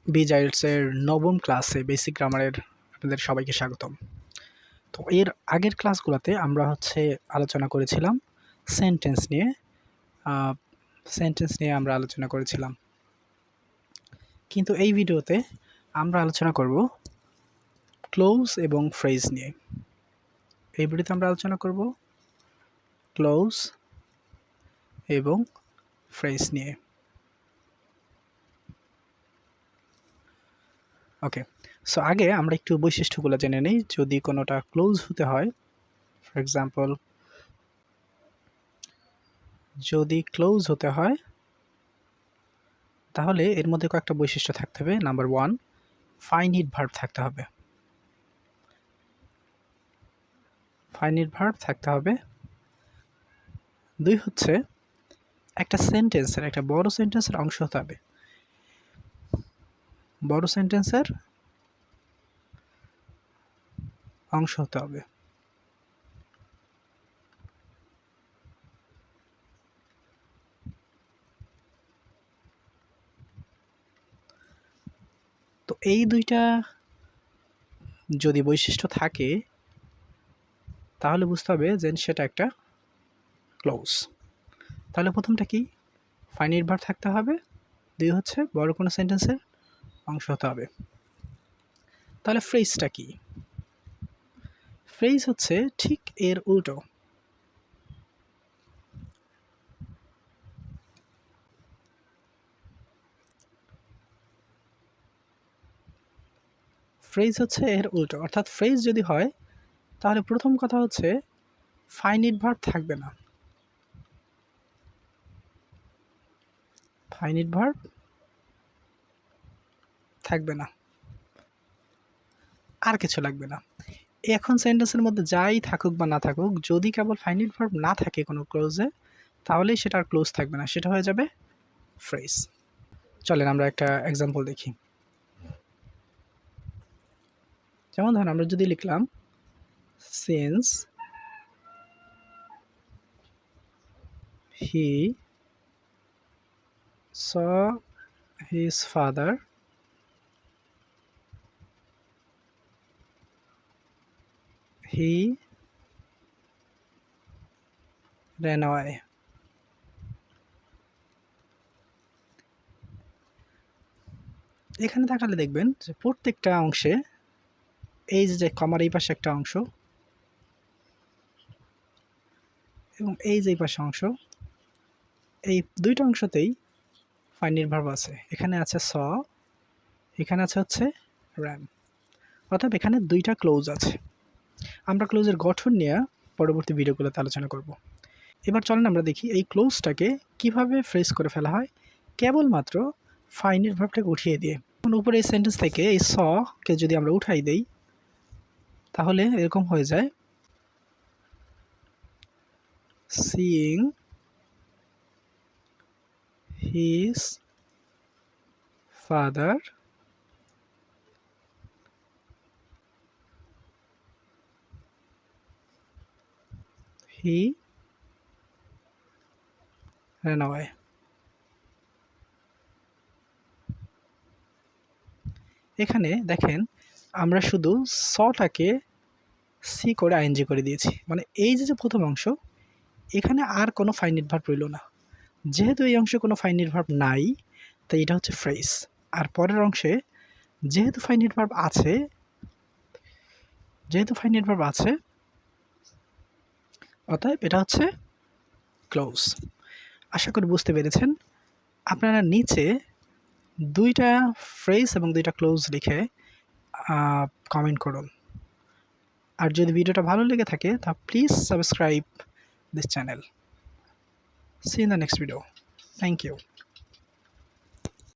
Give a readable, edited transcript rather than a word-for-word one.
বিজাইলসের নবম ক্লাসে বেসিক গ্রামারের আপনাদের সবাইকে স্বাগতম। তো এর আগের ক্লাসগুলোতে আমরা আলোচনা করেছিলাম সেন্টেন্স নিয়ে আমরা আলোচনা করেছিলাম, কিন্তু এই ভিডিওতে আমরা আলোচনা করব ক্লোজ এবং ফ্রেজ নিয়ে। এই ভিডিওতে আমরা আলোচনা করব ক্লোজ এবং ফ্রেজ নিয়ে। ওকে, সো আগে আমরা একটু বৈশিষ্ট্যগুলো জেনে নিই। যদি কোনোটা ক্লোজ হতে হয়, ফর এক্সাম্পল যদি ক্লোজ হতে হয় তাহলে এর মধ্যে কয়েকটা বৈশিষ্ট্য থাকতে হবে। নাম্বার 1, ফাইনিট ভার্ব থাকতে হবে। ফাইনিট ভার্ব থাকতে হবে। 2 হচ্ছে একটা সেন্টেন্সের, একটা বড় সেন্টেন্সের অংশ হতে হবে। বড় সেন্টেন্সের অংশ হতে হবে। তো এই দুইটা যদি বৈশিষ্ট্য থাকে তাহলে বুঝতে হবে যে সেটা একটা ক্লোজ। তাহলে প্রথমটা কি? ফাইনিট ভার্ব থাকতে হবে। 2 হচ্ছে বড় কোনো সেন্টেন্সের অংশ হতে হবে। তাহলে ফ্রেজটা কি? ফ্রেজ হচ্ছে ঠিক এর উল্টো। ফ্রেজ হচ্ছে এর উল্টো, অর্থাৎ ফ্রেজ যদি হয় তাহলে প্রথম কথা হচ্ছে ফাইনিট ভার্ব থাকবে না। ফাইনিট ভার্ব থাকবে না, আর কিছু লাগবে না। এখন সেন্টেন্সের মধ্যে যাই থাকুক বা না থাকুক, যদি কেবল ফাইনিট ভার্ব না থাকে কোনো ক্লোজে, তাহলেই সেটা আর ক্লোজ থাকবে না, সেটা হয়ে যাবে ফ্রেজ। চলেন আমরা একটা এক্সাম্পল দেখি। যেমন ধরুন আমরা যদি লিখলাম since he saw his father he ran away. এখানে তাকালে দেখবেন যে প্রত্যেকটা অংশে এই যে কমার এই পাশে একটা অংশ এবং এই যে পাশে অংশ, এই দুইটা অংশতেই ফাইনিট ভার্ব আছে। এখানে আছে স, এখানে আছে ran, অর্থাৎ এখানে দুইটা ক্লোজ আছে। আমরা ক্লোজের গঠন নিয়ে পরবর্তী ভিডিওগুলোতে আলোচনা করব। এবার চলেন আমরা দেখি এই ক্লোজটাকে কিভাবে ফ্রেজ করে ফেলা হয় কেবলমাত্র ফাইনিট ভার্বটাকে উঠিয়ে দিয়ে। উপরে এই সেন্টেন্স থেকে এই স কে যদি আমরা উঠাই দেই তাহলে এরকম হয়ে যায় seeing his father he ran away. এখানে দেখেন আমরা শুধু সটাকে সি করে আইএনজি করে দিয়েছি, মানে এই যে প্রথম অংশ, এখানে আর কোনো ফাইনিট ভার্ব রইল না। যেহেতু এই অংশে কোনো ফাইনিট ভার্ব নাই, তাই এটা হচ্ছে ফ্রেজ। আর পরের অংশে যেহেতু ফাইনিট ভার্ব আছে, অতএব এটা হচ্ছে ক্লোজ। আশা করি বুঝতে পেরেছেন। আপনারা নিচে দুইটা ফ্রেজ এবং দুইটা ক্লোজ লিখে কমেন্ট করুন। আর যদি ভিডিওটা ভালো লেগে থাকে তাহলে please subscribe this channel. See you in the next video. Thank you.